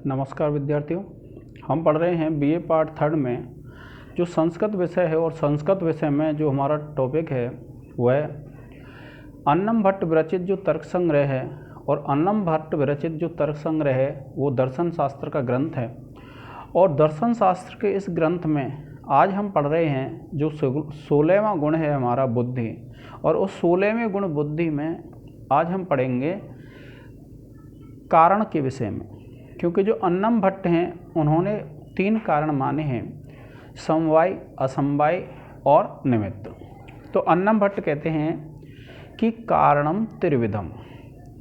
नमस्कार विद्यार्थियों, हम पढ़ रहे हैं बीए पार्ट थर्ड में जो संस्कृत विषय है। और संस्कृत विषय में जो हमारा टॉपिक है वह अन्नम भट्ट विरचित जो तर्क संग्रह है। और अन्नम भट्ट विरचित जो तर्क संग्रह है वो दर्शन शास्त्र का ग्रंथ है। और दर्शन शास्त्र के इस ग्रंथ में आज हम पढ़ रहे हैं जो 16वां गुण है हमारा बुद्धि। और उस 16वें गुण बुद्धि में आज हम पढ़ेंगे कारण के विषय में, क्योंकि जो अन्नम भट्ट हैं उन्होंने 3 कारण माने हैं, समवाय, असमवाय और निमित्त। तो अन्नम भट्ट कहते हैं कि कारणम त्रिविधम,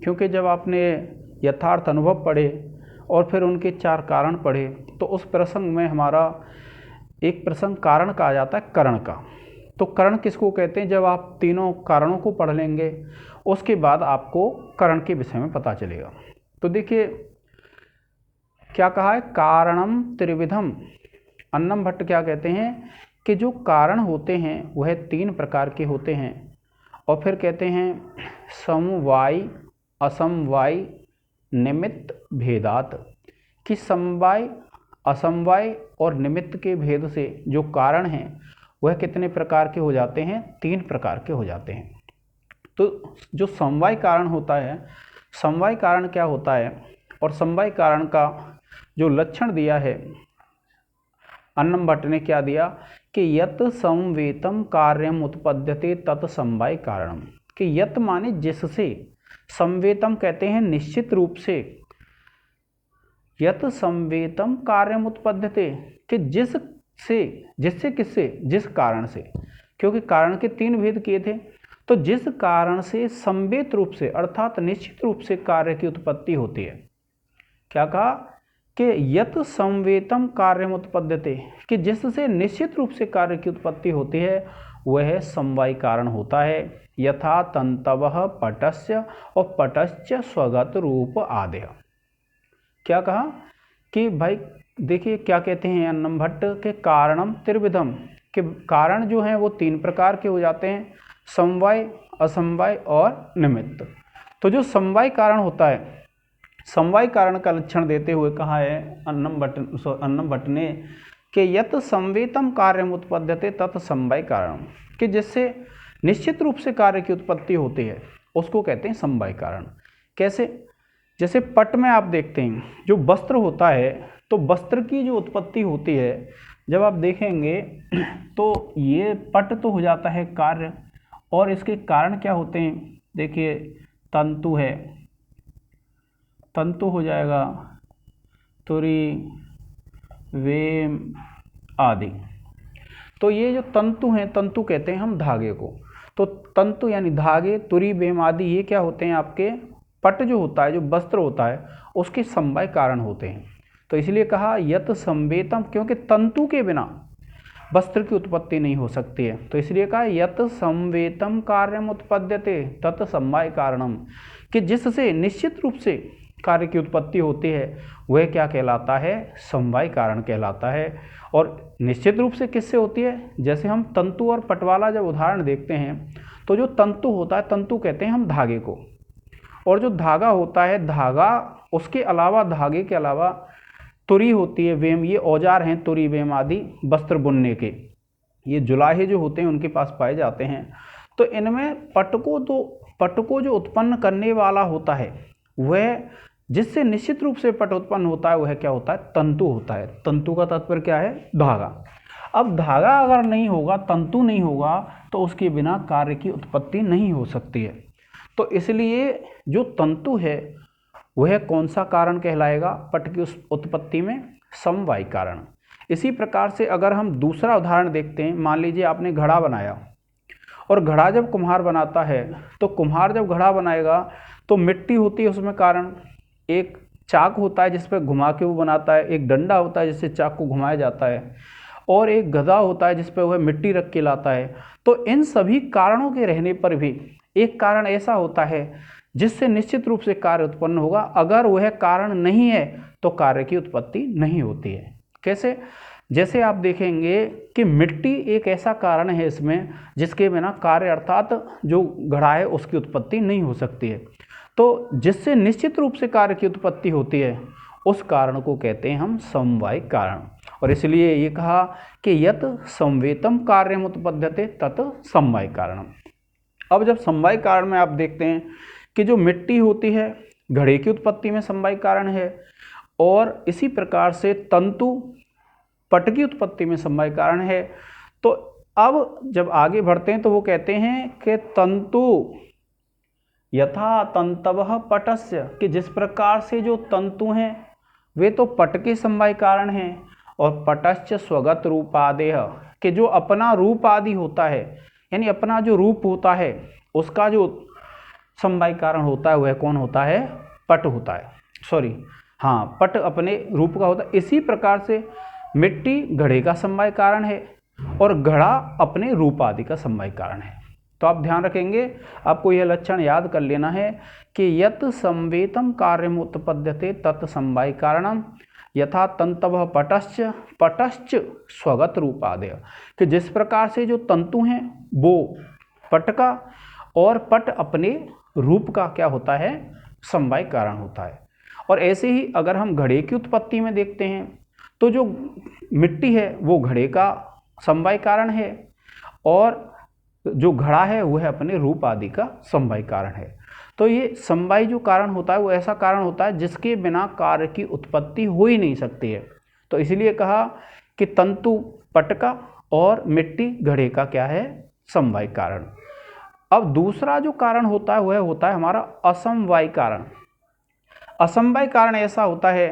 क्योंकि जब आपने यथार्थ अनुभव पढ़े और फिर उनके 4 कारण पढ़े तो उस प्रसंग में हमारा एक प्रसंग कारण का आ जाता है करण का। तो करण किसको कहते हैं? जब आप तीनों कारणों को पढ़ लेंगे उसके बाद आपको करण के विषय में पता चलेगा। तो देखिए क्या कहा है, कारणम त्रिविधम। अन्नम भट्ट क्या कहते हैं कि जो कारण होते हैं वह 3 प्रकार के होते हैं। और फिर कहते हैं समवाय, असमवाय, निमित्त भेदात, कि समवाय, असमवाय और निमित्त के भेद से जो कारण हैं वह कितने प्रकार के हो जाते हैं? 3 प्रकार के हो जाते हैं। तो जो समवाय कारण होता है, समवाय कारण क्या होता है और समवाय कारण का जो लक्षण दिया है अन्नम भट्ट ने क्या दिया कि यत समवेतम कार्यम उत्पद्यते तत् समवाय कारणम। कि यत माने जिससे, समवेतम कहते हैं निश्चित रूप से, यत समवेतम कार्यम उत्पद्यते कि जिससे किससे, जिस कारण से, क्योंकि कारण के 3 भेद किए थे। तो जिस कारण से समवेत रूप से अर्थात निश्चित रूप से कार्य की उत्पत्ति होती है। क्या कहा कि यत समवेतम कार्यम उत्पद्यते, कि जिससे निश्चित रूप से कार्य की उत्पत्ति होती है वह समवाय कारण होता है। यथा तंतवः पटस्य और पटस्य स्वगत रूप आदेय। क्या कहा कि भाई देखिए क्या कहते हैं अन्नम भट्ट के कारणम त्रिविधम, कि कारण जो हैं वो 3 प्रकार के हो जाते हैं, समवाय, असमवाय और निमित्त। तो जो समवाय कारण होता है, समवाय कारण का लक्षण देते हुए कहा है अन्नम भट्ट ने कि यत समवेतम कार्यम उत्पद्यते तत् समवाय कारण, कि जिससे निश्चित रूप से कार्य की उत्पत्ति होती है उसको कहते हैं समवाय कारण। कैसे? जैसे पट में आप देखते हैं जो वस्त्र होता है, तो वस्त्र की जो उत्पत्ति होती है जब आप देखेंगे तो ये पट तो हो जाता है कार्य, और इसके कारण क्या होते हैं? देखिए तंतु है, तंतु हो जाएगा तुरी, वेम आदि। तो ये जो तंतु हैं, तंतु कहते हैं हम धागे को। तो तंतु यानी धागे, तुरी, वेम आदि ये क्या होते हैं? आपके पट जो होता है, जो वस्त्र होता है उसके समवाय कारण होते हैं। तो इसलिए कहा यत समवेतम, क्योंकि तंतु के बिना वस्त्र की उत्पत्ति नहीं हो सकती है। तो इसलिए कहा यत समवेतम कार्यम उत्पद्यते तत् समवाय कारणम, कि जिससे निश्चित रूप से कार्य की उत्पत्ति होती है वह क्या कहलाता है? समवाय कारण कहलाता है। और निश्चित रूप से किससे होती है? जैसे हम तंतु और पट वाला जब उदाहरण देखते हैं तो जो तंतु होता है, तंतु कहते हैं हम धागे को, और जो धागा होता है, धागा, उसके अलावा, धागे के अलावा तुरी होती है, वेम, ये औजार हैं तुरी, वेम आदि वस्त्र बुनने के, ये जुलाहे जो होते हैं उनके पास पाए जाते हैं। तो इनमें पट को जो उत्पन्न करने वाला होता है वह, जिससे निश्चित रूप से पट उत्पन्न होता है वह क्या होता है? तंतु होता है। तंतु का तात्पर्य क्या है? धागा। अब धागा अगर नहीं होगा, तंतु नहीं होगा, तो उसके बिना कार्य की उत्पत्ति नहीं हो सकती है। तो इसलिए जो तंतु है वह कौन सा कारण कहलाएगा पट की उत्पत्ति में? समवाय कारण। इसी प्रकार से अगर हम दूसरा उदाहरण देखते हैं, मान लीजिए आपने घड़ा बनाया, और घड़ा जब कुम्हार बनाता है तो कुम्हार जब घड़ा बनाएगा तो मिट्टी होती है उसमें कारण, एक चाक होता है जिस पर घुमा के वो बनाता है, एक डंडा होता है जिससे चाक को घुमाया जाता है, और एक गधा होता है जिस पर वह मिट्टी रख के लाता है। तो इन सभी कारणों के रहने पर भी एक कारण ऐसा होता है जिससे निश्चित रूप से कार्य उत्पन्न होगा। अगर वह कारण नहीं है तो कार्य की उत्पत्ति नहीं होती है। कैसे? जैसे आप देखेंगे कि मिट्टी एक ऐसा कारण है इसमें जिसके बिना कार्य अर्थात जो घड़ा है उसकी उत्पत्ति नहीं हो सकती है। तो जिससे निश्चित रूप से कार्य की उत्पत्ति होती है उस कारण को कहते हैं हम समवाय कारण। और इसलिए ये कहा कि यत समवेतम कार्यम उत्पद्यते तत् समवाय कारणम। अब जब समवाय कारण में आप देखते हैं कि जो मिट्टी होती है घड़े की उत्पत्ति में समवाय कारण है, और इसी प्रकार से तंतु पट की उत्पत्ति में समवाय कारण है। तो अब जब आगे बढ़ते हैं तो वो कहते हैं कि तंतु यथा तंतवः पटस्य, कि जिस प्रकार से जो तंतु हैं वे तो पट के समवाय कारण हैं, और पटश्च स्वगत रूपादेह, कि जो अपना रूप आदि होता है, यानी अपना जो रूप होता है उसका जो समवाय कारण होता है वह कौन होता है? पट होता है। पट अपने रूप का होता है। इसी प्रकार से मिट्टी घड़े का समवाय कारण है और घड़ा अपने रूप आदि का समवाय कारण है। तो आप ध्यान रखेंगे, आपको यह लक्षण याद कर लेना है कि यत संवेतम कार्यम उत्पद्यते तत् समवाय कारणम यथा तंतवः पटश्च स्वगत रूपादेय, कि जिस प्रकार से जो तंतु हैं वो पट का, और पट अपने रूप का क्या होता है? समवाय कारण होता है। और ऐसे ही अगर हम घड़े की उत्पत्ति में देखते हैं तो जो मिट्टी है वो घड़े का समवाय कारण है, और जो घड़ा है वह अपने रूप आदि का समवाय कारण है। तो ये समवाय जो कारण होता है वो ऐसा कारण होता है जिसके बिना कार्य की उत्पत्ति हो ही नहीं सकती है। तो इसलिए कहा कि तंतु पट का और मिट्टी घड़े का क्या है? समवाय कारण। अब दूसरा जो कारण होता है वह होता है हमारा असमवाय कारण। असमवाय कारण ऐसा होता है,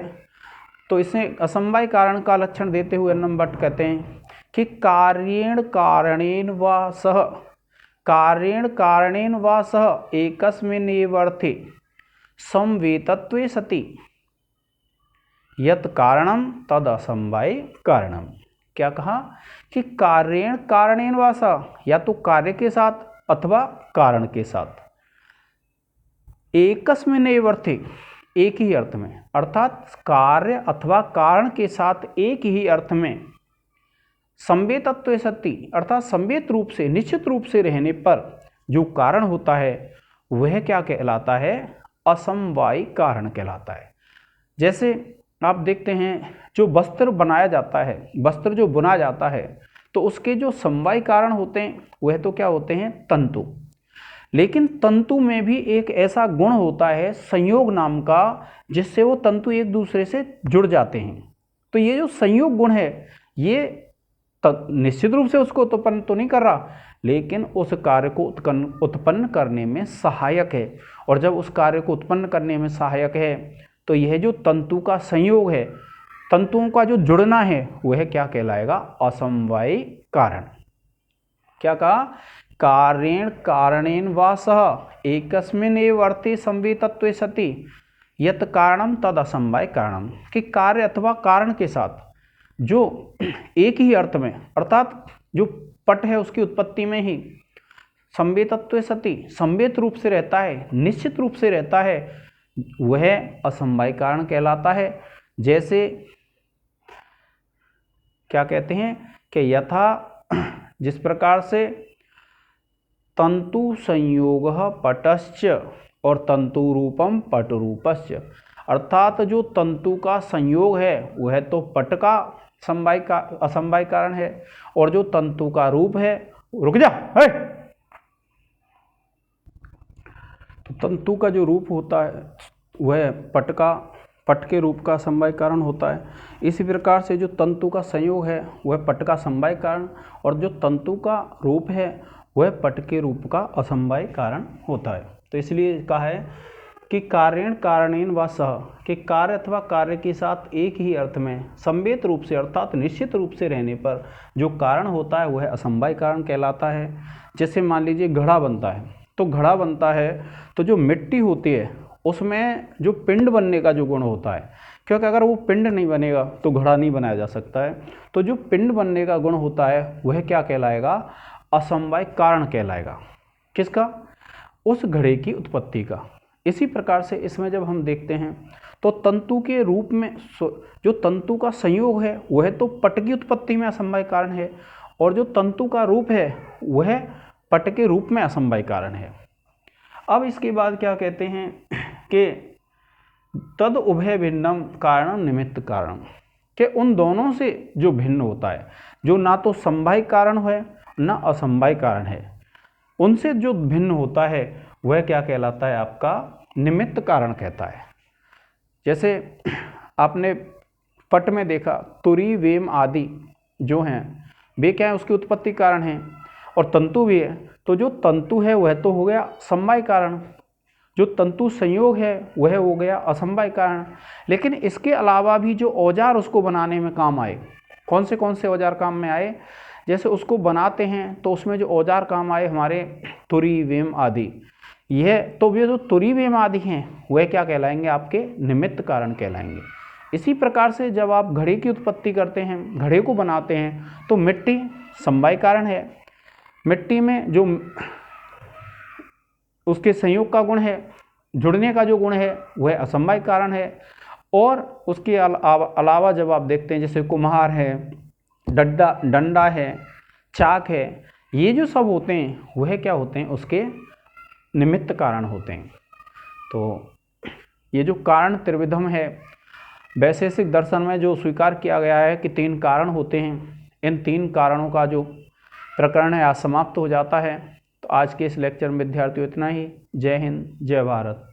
तो इसे असमवाय कारण का लक्षण देते हुए एन.एम. भट्ट कहते हैं कि कार्येण कारणेन वा सह एकस्मिन्नेवर्थे समवेतत्वे सति यत् कारणम तद असमवाय कारणम। क्या कहा कि कारणेन वा सह, या तो कार्य के साथ अथवा कारण के साथ, एकस्मिन्नेवर्थे, एक ही अर्थ में, अर्थात कार्य अथवा कारण के साथ एक ही अर्थ में, संवेतत्वे सति, अर्थात संवेत रूप से, निश्चित रूप से रहने पर जो कारण होता है वह क्या कहलाता है? असमवाय कारण कहलाता है। जैसे आप देखते हैं जो वस्त्र बनाया जाता है, वस्त्र जो बुना जाता है, तो उसके जो समवाय कारण होते हैं वह तो क्या होते हैं? तंतु। लेकिन तंतु में भी एक ऐसा गुण होता है संयोग नाम का, जिससे वो तंतु एक दूसरे से जुड़ जाते हैं। तो ये जो संयोग गुण है ये निश्चित रूप से उसको उत्पन्न तो नहीं कर रहा, लेकिन उस कार्य को उत्पन्न करने में सहायक है। और जब उस कार्य को उत्पन्न करने में सहायक है तो यह जो तंतु का संयोग है, तंतुओं का जो जुड़ना है, वह क्या कहलाएगा? असमवाय कारण। क्या कहा? कारणेन वा सह एकस्मिन्नेव अर्थे संवेतत्वे सति यत् कारणम तद असमवाय कारणम, कि कार्य अथवा कारण के साथ जो एक ही अर्थ में, अर्थात जो पट है उसकी उत्पत्ति में ही संवेतत्वे सति, संवेत रूप से रहता है, निश्चित रूप से रहता है, वह असमवाय कारण कहलाता है। जैसे क्या कहते हैं कि यथा, जिस प्रकार से तंतु संयोगः पटश्च और तंतु रूपम पट रूपश्च, अर्थात जो तंतु का संयोग है वह तो पट का असमवाय कारण है, और जो तंतु का रूप है, रुक जा, तो तंतु का जो रूप होता है वह पट के रूप का समवाय कारण होता है। इसी प्रकार से जो तंतु का संयोग है वह पट का समवाय कारण, और जो तंतु का रूप है वह पट के रूप का असमवाय कारण होता है। तो इसलिए कहा है कि कारणेन वा सह, कि कार्य अथवा कार्य के साथ एक ही अर्थ में संवेत रूप से, अर्थात निश्चित रूप से रहने पर जो कारण होता है वह असमवाय कारण कहलाता है। जैसे मान लीजिए घड़ा बनता है, तो घड़ा बनता है तो जो मिट्टी होती है उसमें जो पिंड बनने का जो गुण होता है, क्योंकि अगर वो पिंड नहीं बनेगा तो घड़ा नहीं बनाया जा सकता है। तो जो पिंड बनने का गुण होता है वह क्या कहलाएगा? असमवाय कारण कहलाएगा। किसका? उस घड़े की उत्पत्ति का। इसी प्रकार से इसमें जब हम देखते हैं तो तंतु के रूप में जो तंतु का संयोग है वह तो पट की उत्पत्ति में असमवाय कारण है, और जो तंतु का रूप है वह पट के रूप में असमवाय कारण है। अब इसके बाद क्या कहते हैं कि तद उभय भिन्नम कारणम निमित्त कारण, कि उन दोनों से जो भिन्न होता है, जो ना तो समवाय कारण है ना असमवाय कारण है, उनसे जो भिन्न होता है वह क्या कहलाता है, आपका निमित्त कारण कहता है। जैसे आपने पट में देखा तुरी वेम आदि जो हैं वे क्या है, उसकी उत्पत्ति कारण हैं, और तंतु भी है, तो जो तंतु है वह तो हो गया समवाय कारण, जो तंतु संयोग है वह हो गया असमवाय कारण। लेकिन इसके अलावा भी जो औजार उसको बनाने में काम आए, कौन से औजार काम में आए, जैसे उसको बनाते हैं तो उसमें जो औजार काम आए हमारे तुरी वेम आदि, यह तो ये जो तुरी वेम आदि हैं वह क्या कहलाएंगे, आपके निमित्त कारण कहलाएंगे। इसी प्रकार से जब आप घड़े की उत्पत्ति करते हैं, घड़े को बनाते हैं, तो मिट्टी समवाय कारण है, मिट्टी में जो उसके संयोग का गुण है, जुड़ने का जो गुण है वह असमवाय कारण है। और उसके अलावा जब आप देखते हैं जैसे कुम्हार है, डंडा है, चाक है, ये जो सब होते हैं वह क्या होते हैं, उसके निमित्त कारण होते हैं। तो ये जो कारण त्रिविधम है, वैशेषिक दर्शन में जो स्वीकार किया गया है कि 3 कारण होते हैं, इन 3 कारणों का जो प्रकरण है आज समाप्त हो जाता है। तो आज के इस लेक्चर में विद्यार्थियों इतना ही। जय हिंद, जय भारत।